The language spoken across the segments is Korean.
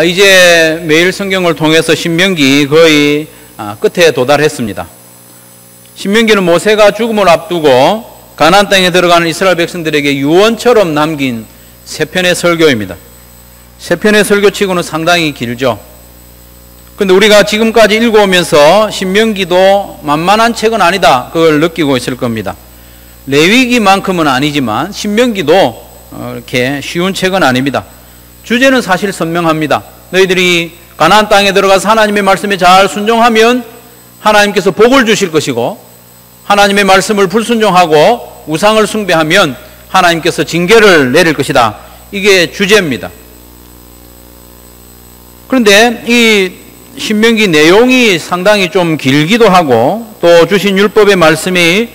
이제 매일 성경을 통해서 신명기 거의 끝에 도달했습니다. 신명기는 모세가 죽음을 앞두고 가나안 땅에 들어가는 이스라엘 백성들에게 유언처럼 남긴 세 편의 설교입니다. 세 편의 설교치고는 상당히 길죠. 그런데 우리가 지금까지 읽어오면서 신명기도 만만한 책은 아니다, 그걸 느끼고 있을 겁니다. 레위기만큼은 아니지만 신명기도 이렇게 쉬운 책은 아닙니다. 주제는 사실 선명합니다. 너희들이 가나안 땅에 들어가서 하나님의 말씀에 잘 순종하면 하나님께서 복을 주실 것이고, 하나님의 말씀을 불순종하고 우상을 숭배하면 하나님께서 징계를 내릴 것이다. 이게 주제입니다. 그런데 이 신명기 내용이 상당히 좀 길기도 하고, 또 주신 율법의 말씀이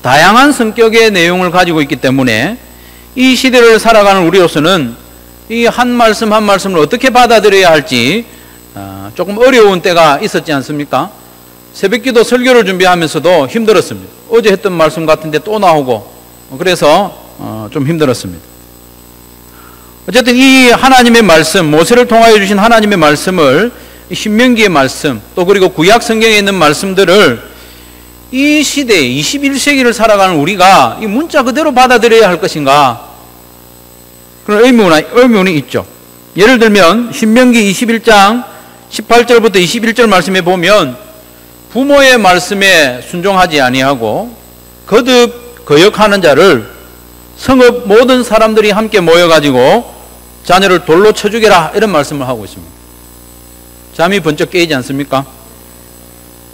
다양한 성격의 내용을 가지고 있기 때문에 이 시대를 살아가는 우리로서는 이 한 말씀 한 말씀을 어떻게 받아들여야 할지 조금 어려운 때가 있었지 않습니까? 새벽기도 설교를 준비하면서도 힘들었습니다. 어제 했던 말씀 같은데 또 나오고, 그래서 좀 힘들었습니다. 어쨌든 이 하나님의 말씀, 모세를 통하여 주신 하나님의 말씀을, 신명기의 말씀, 또 그리고 구약 성경에 있는 말씀들을 이 시대에 21세기를 살아가는 우리가 이 문자 그대로 받아들여야 할 것인가, 그런 의문이 있죠. 예를 들면 신명기 21장 18절부터 21절 말씀에 보면 부모의 말씀에 순종하지 아니하고 거듭 거역하는 자를 성읍 모든 사람들이 함께 모여가지고 자녀를 돌로 쳐 죽여라, 이런 말씀을 하고 있습니다. 잠이 번쩍 깨지 않습니까?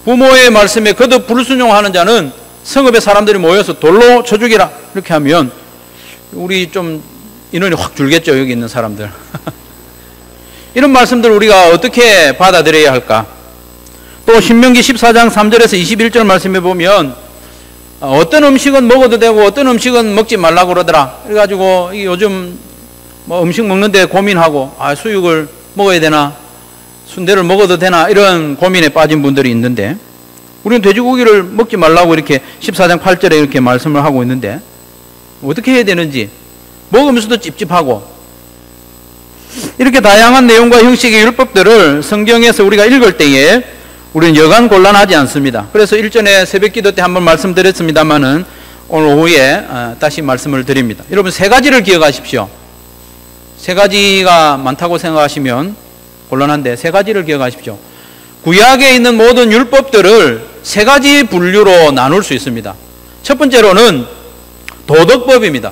부모의 말씀에 거듭 불순종하는 자는 성읍의 사람들이 모여서 돌로 쳐 죽여라, 이렇게 하면 우리 좀 인원이 확 줄겠죠, 여기 있는 사람들. 이런 말씀들을 우리가 어떻게 받아들여야 할까? 또 신명기 14장 3절에서 21절 말씀해 보면 어떤 음식은 먹어도 되고 어떤 음식은 먹지 말라고 그러더라. 그래가지고 요즘 뭐 음식 먹는데 고민하고, 수육을 먹어야 되나, 순대를 먹어도 되나, 이런 고민에 빠진 분들이 있는데, 우리는 돼지고기를 먹지 말라고 이렇게 14장 8절에 이렇게 말씀을 하고 있는데 어떻게 해야 되는지, 먹으면서도 찝찝하고, 이렇게 다양한 내용과 형식의 율법들을 성경에서 우리가 읽을 때에 우리는 여간 곤란하지 않습니다. 그래서 일전에 새벽기도 때 한번 말씀드렸습니다마는 오늘 오후에 다시 말씀을 드립니다. 여러분, 세 가지를 기억하십시오. 세 가지가 많다고 생각하시면 곤란한데 세 가지를 기억하십시오. 구약에 있는 모든 율법들을 세 가지 분류로 나눌 수 있습니다. 첫 번째로는 도덕법입니다.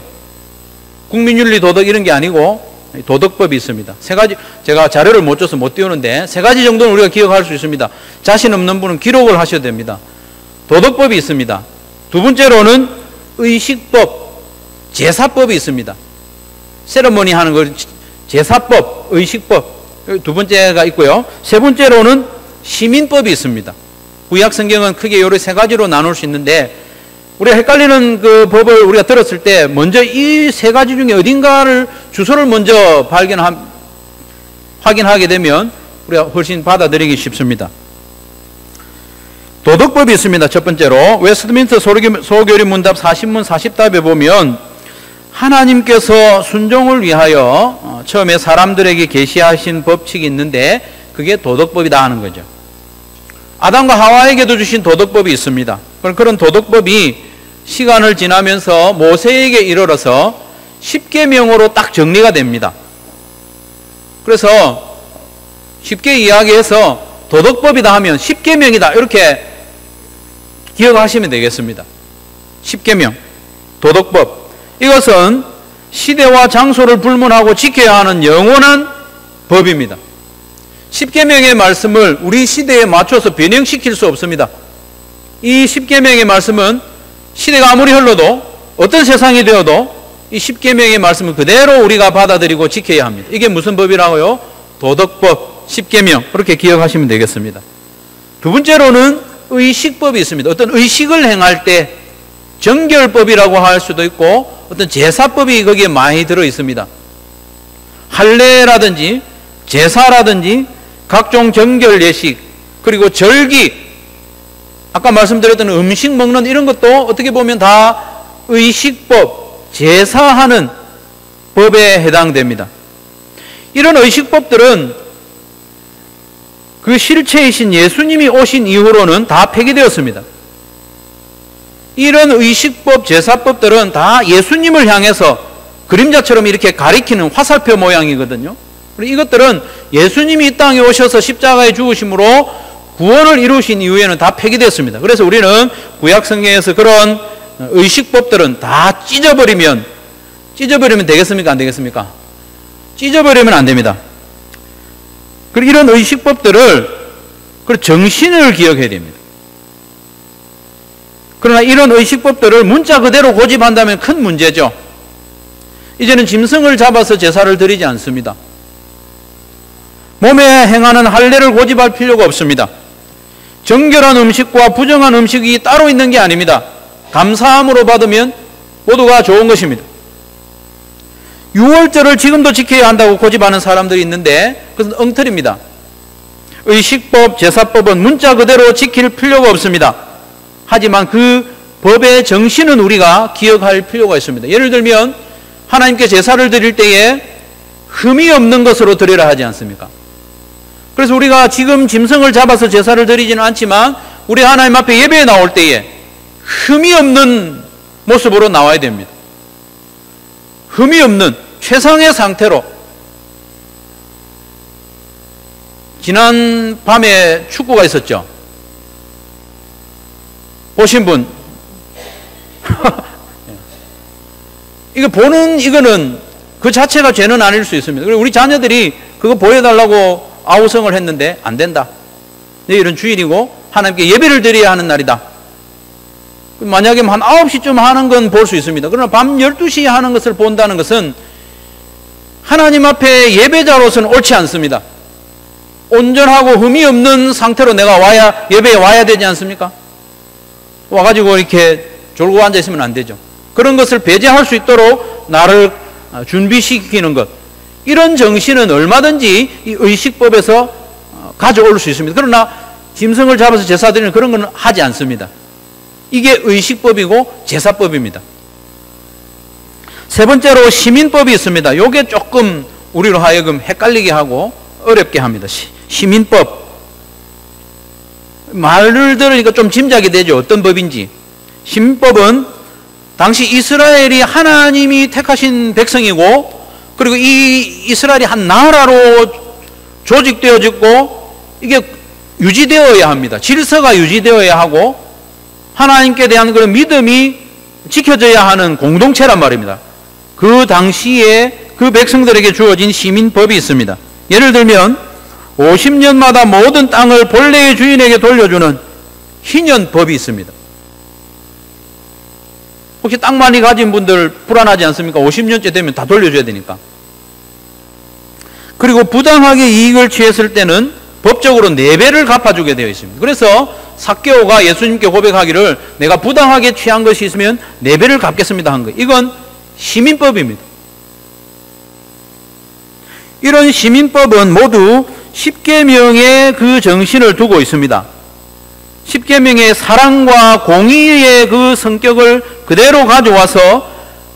국민윤리 도덕 이런 게 아니고 도덕법이 있습니다. 세 가지, 제가 자료를 못 줘서 못 띄우는데 세 가지 정도는 우리가 기억할 수 있습니다. 자신 없는 분은 기록을 하셔야 됩니다. 도덕법이 있습니다. 두 번째로는 의식법, 제사법이 있습니다. 세레머니 하는 거, 제사법, 의식법, 두 번째가 있고요. 세 번째로는 시민법이 있습니다. 구약 성경은 크게 이렇게 세 가지로 나눌 수 있는데, 우리가 헷갈리는 그 법을 우리가 들었을 때 먼저 이 세 가지 중에 어딘가를 주소를 먼저 확인하게 되면 우리가 훨씬 받아들이기 쉽습니다. 도덕법이 있습니다. 첫 번째로 웨스트민스터 소교리 문답 40문 40답에 보면 하나님께서 순종을 위하여 처음에 사람들에게 계시하신 법칙이 있는데 그게 도덕법이다 하는 거죠. 아담과 하와에게도 주신 도덕법이 있습니다. 그런 도덕법이 시간을 지나면서 모세에게 이르러서 10계명으로 딱 정리가 됩니다. 그래서 쉽게 이야기해서 도덕법이다 하면 10계명이다, 이렇게 기억하시면 되겠습니다. 10계명, 도덕법. 이것은 시대와 장소를 불문하고 지켜야 하는 영원한 법입니다. 10계명의 말씀을 우리 시대에 맞춰서 변형시킬 수 없습니다. 이 10계명의 말씀은 시대가 아무리 흘러도, 어떤 세상이 되어도 이 10계명의 말씀을 그대로 우리가 받아들이고 지켜야 합니다. 이게 무슨 법이라고요? 도덕법, 10계명, 그렇게 기억하시면 되겠습니다. 두 번째로는 의식법이 있습니다. 어떤 의식을 행할 때 정결법이라고 할 수도 있고 어떤 제사법이 거기에 많이 들어 있습니다. 할례라든지 제사라든지 각종 정결 예식, 그리고 절기, 아까 말씀드렸던 음식 먹는 이런 것도 어떻게 보면 다 의식법, 제사하는 법에 해당됩니다. 이런 의식법들은 그 실체이신 예수님이 오신 이후로는 다 폐기되었습니다. 이런 의식법, 제사법들은 다 예수님을 향해서 그림자처럼 이렇게 가리키는 화살표 모양이거든요. 그리고 이것들은 예수님이 이 땅에 오셔서 십자가에 죽으심으로 구원을 이루신 이후에는 다 폐기됐습니다. 그래서 우리는 구약 성경에서 그런 의식법들은 다 찢어버리면 되겠습니까? 안 되겠습니까? 찢어버리면 안 됩니다. 그리고 이런 의식법들을, 그 정신을 기억해야 됩니다. 그러나 이런 의식법들을 문자 그대로 고집한다면 큰 문제죠. 이제는 짐승을 잡아서 제사를 드리지 않습니다. 몸에 행하는 할례를 고집할 필요가 없습니다. 정결한 음식과 부정한 음식이 따로 있는 게 아닙니다. 감사함으로 받으면 모두가 좋은 것입니다. 유월절을 지금도 지켜야 한다고 고집하는 사람들이 있는데 그것은 엉터리입니다. 의식법, 제사법은 문자 그대로 지킬 필요가 없습니다. 하지만 그 법의 정신은 우리가 기억할 필요가 있습니다. 예를 들면 하나님께 제사를 드릴 때에 흠이 없는 것으로 드리라 하지 않습니까? 그래서 우리가 지금 짐승을 잡아서 제사를 드리지는 않지만 우리 하나님 앞에 예배에 나올 때에 흠이 없는 모습으로 나와야 됩니다. 흠이 없는 최상의 상태로. 지난 밤에 축구가 있었죠. 보신 분? 이거는 그 자체가 죄는 아닐 수 있습니다. 그리고 우리 자녀들이 그거 보여달라고 아우성을 했는데 안 된다. 내일은 주일이고 하나님께 예배를 드려야 하는 날이다. 만약에 한 9시쯤 하는 건 볼 수 있습니다. 그러나 밤 12시에 하는 것을 본다는 것은 하나님 앞에 예배자로서는 옳지 않습니다. 온전하고 흠이 없는 상태로 내가 예배에 와야 되지 않습니까? 와가지고 이렇게 졸고 앉아있으면 안 되죠. 그런 것을 배제할 수 있도록 나를 준비시키는 것. 이런 정신은 얼마든지 이 의식법에서 가져올 수 있습니다. 그러나 짐승을 잡아서 제사 드리는 그런 건 하지 않습니다. 이게 의식법이고 제사법입니다. 세 번째로 시민법이 있습니다. 이게 조금 우리로 하여금 헷갈리게 하고 어렵게 합니다. 시민법. 말을 들으니까 좀 짐작이 되죠. 어떤 법인지. 시민법은 당시 이스라엘이 하나님이 택하신 백성이고 그리고 이 이스라엘이 한 나라로 조직되어졌고 이게 유지되어야 합니다. 질서가 유지되어야 하고 하나님께 대한 그런 믿음이 지켜져야 하는 공동체란 말입니다. 그 당시에 그 백성들에게 주어진 시민법이 있습니다. 예를 들면 50년마다 모든 땅을 본래의 주인에게 돌려주는 희년법이 있습니다. 혹시 땅 많이 가진 분들 불안하지 않습니까? 50년째 되면 다 돌려줘야 되니까. 그리고 부당하게 이익을 취했을 때는 법적으로 4배를 갚아주게 되어 있습니다. 그래서 삭개오가 예수님께 고백하기를 내가 부당하게 취한 것이 있으면 4배를 갚겠습니다 한 거예요. 이건 시민법입니다. 이런 시민법은 모두 십계명의 그 정신을 두고 있습니다. 십계명의 사랑과 공의의 그 성격을 그대로 가져와서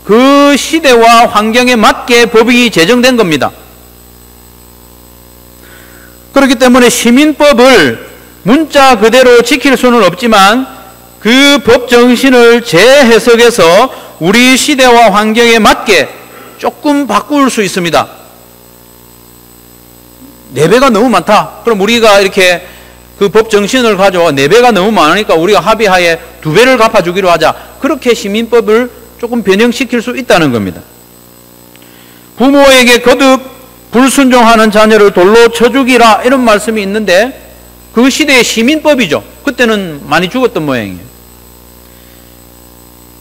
그 시대와 환경에 맞게 법이 제정된 겁니다. 그렇기 때문에 시민법을 문자 그대로 지킬 수는 없지만 그 법 정신을 재해석해서 우리 시대와 환경에 맞게 조금 바꿀 수 있습니다. 4배가 너무 많다. 그럼 우리가 이렇게 그 법 정신을 가져와 4배가 너무 많으니까 우리가 합의하에 2배를 갚아주기로 하자. 그렇게 시민법을 조금 변형시킬 수 있다는 겁니다. 부모에게 거듭 불순종하는 자녀를 돌로 쳐 죽이라 이런 말씀이 있는데 그 시대의 시민법이죠. 그때는 많이 죽었던 모양이에요.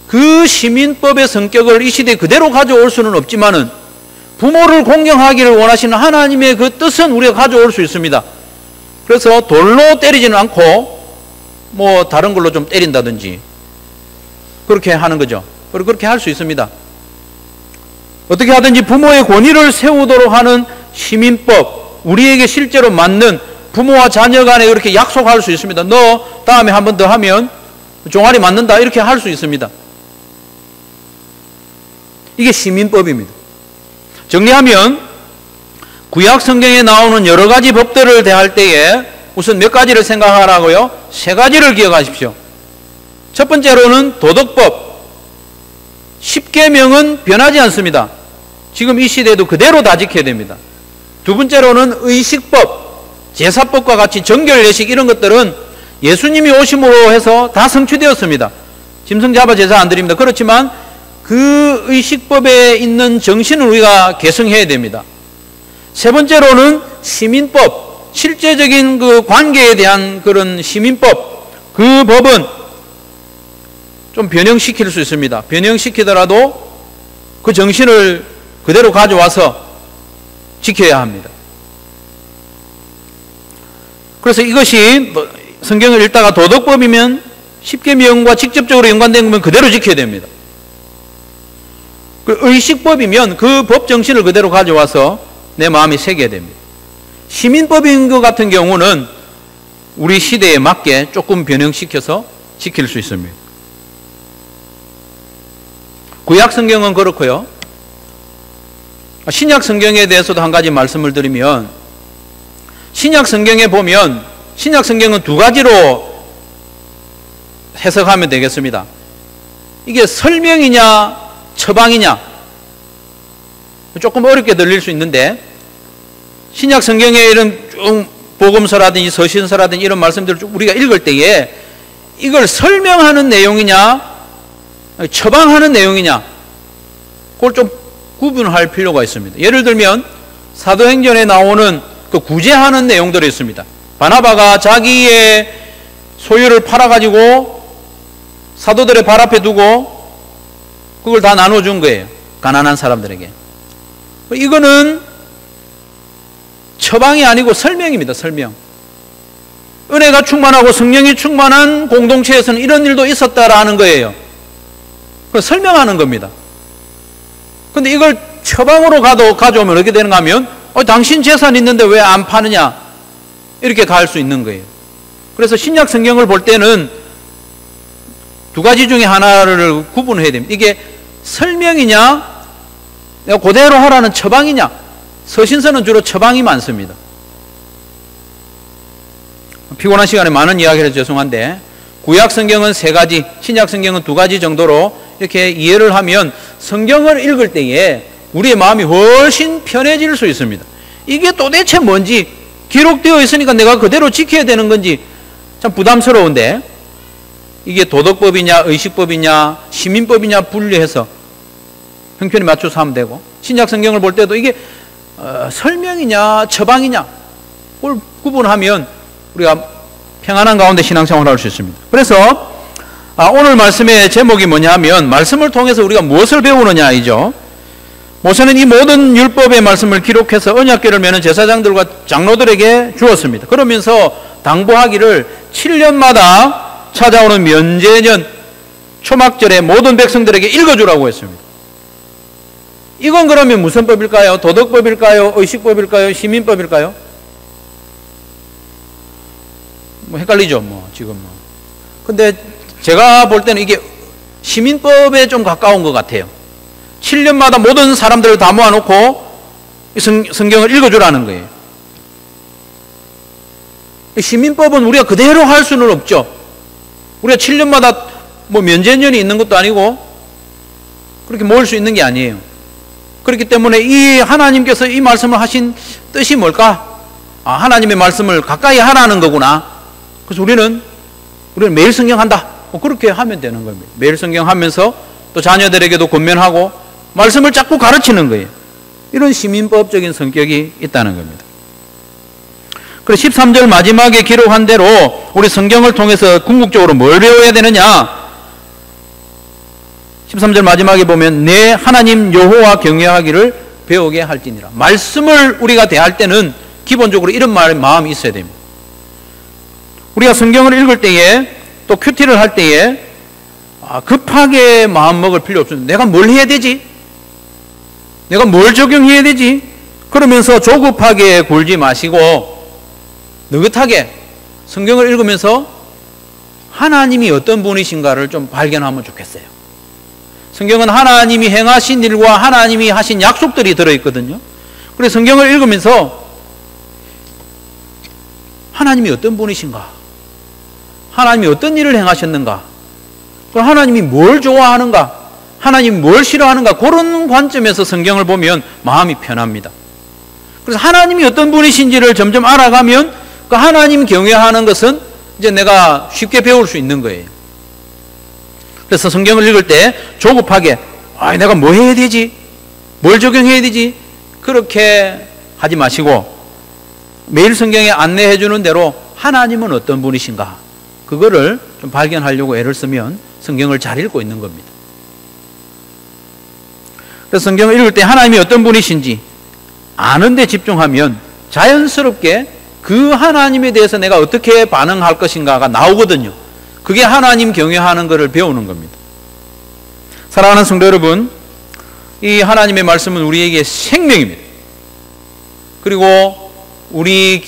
그 시민법의 성격을 이 시대에 그대로 가져올 수는 없지만은 부모를 공경하기를 원하시는 하나님의 그 뜻은 우리가 가져올 수 있습니다. 그래서 돌로 때리지는 않고 뭐 다른 걸로 좀 때린다든지 그렇게 하는 거죠. 그리고 그렇게 할 수 있습니다. 어떻게 하든지 부모의 권위를 세우도록 하는 시민법, 우리에게 실제로 맞는 부모와 자녀 간에 이렇게 약속할 수 있습니다. 너 다음에 한 번 더 하면 종아리 맞는다 이렇게 할 수 있습니다. 이게 시민법입니다. 정리하면 구약 성경에 나오는 여러 가지 법들을 대할 때에 우선 몇 가지를 생각하라고요? 세 가지를 기억하십시오. 첫 번째로는 도덕법. 10계명은 변하지 않습니다. 지금 이 시대에도 그대로 다 지켜야 됩니다. 두 번째로는 의식법, 제사법과 같이 정결, 예식 이런 것들은 예수님이 오심으로 해서 다 성취되었습니다. 짐승 잡아 제사 안 드립니다. 그렇지만 그 의식법에 있는 정신을 우리가 계승해야 됩니다. 세 번째로는 시민법, 실제적인 그 관계에 대한 그런 시민법, 그 법은 좀 변형시킬 수 있습니다. 변형시키더라도 그 정신을 그대로 가져와서 지켜야 합니다. 그래서 이것이 성경을 읽다가 도덕법이면 10계명과 직접적으로 연관된 거면 그대로 지켜야 됩니다. 그 의식법이면 그 법 정신을 그대로 가져와서 내 마음에 새겨야 됩니다. 시민법인 것 같은 경우는 우리 시대에 맞게 조금 변형시켜서 지킬 수 있습니다. 구약 성경은 그렇고요. 신약 성경에 대해서도 한 가지 말씀을 드리면, 신약 성경에 보면 신약 성경은 두 가지로 해석하면 되겠습니다. 이게 설명이냐 처방이냐, 조금 어렵게 들릴 수 있는데, 신약 성경에 이런 복음서라든지 서신서라든지 이런 말씀들을 우리가 읽을 때에 이걸 설명하는 내용이냐 처방하는 내용이냐, 그걸 좀 구분할 필요가 있습니다. 예를 들면 사도행전에 나오는 그 구제하는 내용들이 있습니다. 바나바가 자기의 소유를 팔아가지고 사도들의 발 앞에 두고 그걸 다 나눠준 거예요. 가난한 사람들에게. 이거는 처방이 아니고 설명입니다. 설명. 은혜가 충만하고 성령이 충만한 공동체에서는 이런 일도 있었다라는 거예요. 그래서 설명하는 겁니다. 근데 이걸 처방으로 가져오면 어떻게 되는가 하면, 당신 재산 있는데 왜 안 파느냐, 이렇게 갈 수 있는 거예요. 그래서 신약 성경을 볼 때는 두 가지 중에 하나를 구분해야 됩니다. 이게 설명이냐 내가 그대로 하라는 처방이냐. 서신서는 주로 처방이 많습니다. 피곤한 시간에 많은 이야기를 죄송한데, 구약 성경은 세 가지, 신약 성경은 두 가지 정도로 이렇게 이해를 하면 성경을 읽을 때에 우리의 마음이 훨씬 편해질 수 있습니다. 이게 도대체 뭔지, 기록되어 있으니까 내가 그대로 지켜야 되는 건지 참 부담스러운데, 이게 도덕법이냐 의식법이냐 시민법이냐 분리해서 형편에 맞춰서 하면 되고, 신약 성경을 볼 때도 이게 설명이냐 처방이냐 그걸 구분하면 우리가 평안한 가운데 신앙생활을 할 수 있습니다. 그래서 오늘 말씀의 제목이 뭐냐 하면, 말씀을 통해서 우리가 무엇을 배우느냐이죠. 모세는 이 모든 율법의 말씀을 기록해서 언약궤를 메는 제사장들과 장로들에게 주었습니다. 그러면서 당부하기를 7년마다 찾아오는 면제년 초막절에 모든 백성들에게 읽어주라고 했습니다. 이건 그러면 무슨 법일까요? 도덕법일까요? 의식법일까요? 시민법일까요? 헷갈리죠, 지금. 근데 제가 볼 때는 이게 시민법에 좀 가까운 것 같아요. 7년마다 모든 사람들을 다 모아놓고 성경을 읽어주라는 거예요. 시민법은 우리가 그대로 할 수는 없죠. 우리가 7년마다 면제년이 있는 것도 아니고 그렇게 모을 수 있는 게 아니에요. 그렇기 때문에 이 하나님께서 이 말씀을 하신 뜻이 뭘까? 하나님의 말씀을 가까이 하라는 거구나. 그래서 우리는 매일 성경 한다. 그렇게 하면 되는 겁니다. 매일 성경 하면서 또 자녀들에게도 권면하고 말씀을 자꾸 가르치는 거예요. 이런 시민법적인 성격이 있다는 겁니다. 그래서 13절 마지막에 기록한 대로 우리 성경을 통해서 궁극적으로 뭘 배워야 되느냐? 13절 마지막에 보면 내 하나님 여호와 경외하기를 배우게 할지니라. 말씀을 우리가 대할 때는 기본적으로 이런 마음이 있어야 됩니다. 우리가 성경을 읽을 때에 또 큐티를 할 때에 급하게 마음 먹을 필요 없습니다. 내가 뭘 해야 되지? 내가 뭘 적용해야 되지? 그러면서 조급하게 굴지 마시고 느긋하게 성경을 읽으면서 하나님이 어떤 분이신가를 좀 발견하면 좋겠어요. 성경은 하나님이 행하신 일과 하나님이 하신 약속들이 들어있거든요. 그래서 성경을 읽으면서 하나님이 어떤 분이신가? 하나님이 어떤 일을 행하셨는가? 그럼 하나님이 뭘 좋아하는가? 하나님이 뭘 싫어하는가? 그런 관점에서 성경을 보면 마음이 편합니다. 그래서 하나님이 어떤 분이신지를 점점 알아가면 그 하나님 경외하는 것은 이제 내가 쉽게 배울 수 있는 거예요. 그래서 성경을 읽을 때 조급하게 내가 뭐 해야 되지? 뭘 적용해야 되지? 그렇게 하지 마시고 매일 성경에 안내해 주는 대로 하나님은 어떤 분이신가? 그거를 좀 발견하려고 애를 쓰면 성경을 잘 읽고 있는 겁니다. 그래서 성경을 읽을 때 하나님이 어떤 분이신지 아는 데 집중하면 자연스럽게 그 하나님에 대해서 내가 어떻게 반응할 것인가가 나오거든요. 그게 하나님 경외하는 것을 배우는 겁니다. 사랑하는 성도 여러분, 이 하나님의 말씀은 우리에게 생명입니다. 그리고 우리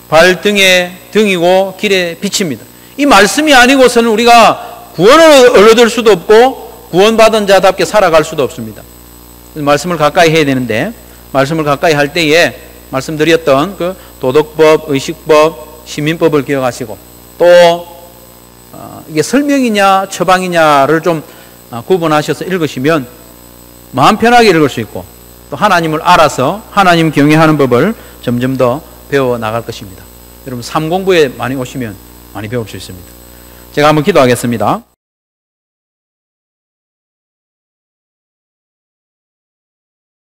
발등의 등이고 길의 빛입니다. 이 말씀이 아니고서는 우리가 구원을 얻을 수도 없고 구원받은 자답게 살아갈 수도 없습니다. 말씀을 가까이 해야 되는데 말씀을 가까이 할 때에 말씀드렸던 그 도덕법, 의식법, 시민법을 기억하시고 또 이게 설명이냐 처방이냐를 좀 구분하셔서 읽으시면 마음 편하게 읽을 수 있고 또 하나님을 알아서 하나님 경외하는 법을 점점 더 배워 나갈 것입니다. 여러분 삶 공부에 많이 오시면 많이 배울 수 있습니다. 제가 한번 기도하겠습니다.